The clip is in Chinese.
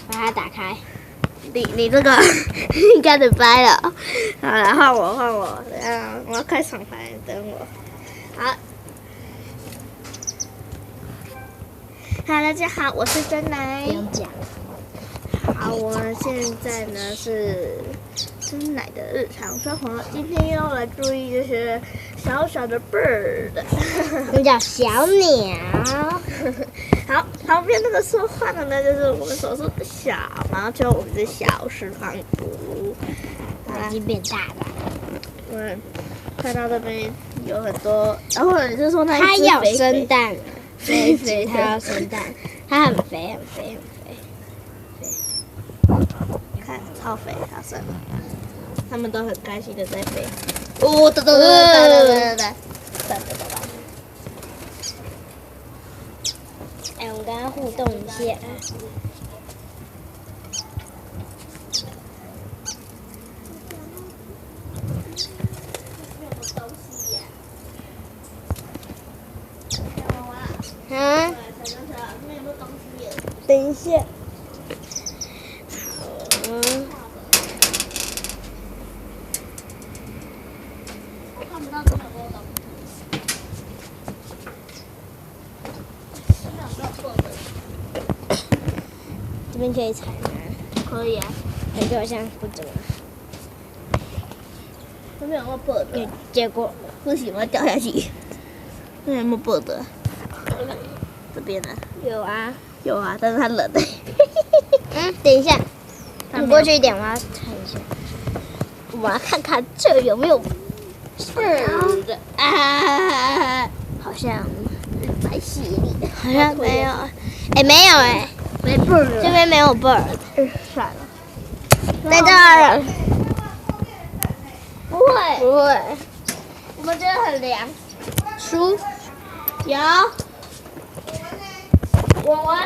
把它打开。你这个应该得掰了。好，然后换我，我要开场牌，等我。好，大家好，我是真奶不。用讲。好，我们现在呢是真奶的日常生活，今天要来注意就是小小的 bird。我们叫小鸟。好，旁边那个说话的呢，就是我们所说的小，然后就我们的小石方图。已经变大了。看到这边有很多，然后你是说那它要一只肥生蛋了，肥肥它要的，生蛋，它很肥很肥很肥。看超肥，它生了，他们都很开心的在飞。哦，哒哒哒哒哒哒哒。哎，我们跟它互动一下。啊，等一下。我看不到这么多东西。这边可以踩吗？可以啊，感觉好像不怎么。这边有个 bird，结果不行，我要掉下去。那有没有 bird？这边呢？有啊。有啊，但是它冷。等一下，它没有你过去一点，我要看一下。我要看看这有没有 bird 啊，好像太细腻，好像没有。哎，没有哎，没 bird，这边没有 bird，算了，在这儿。不会，不会。我们觉得很凉。书有，我玩。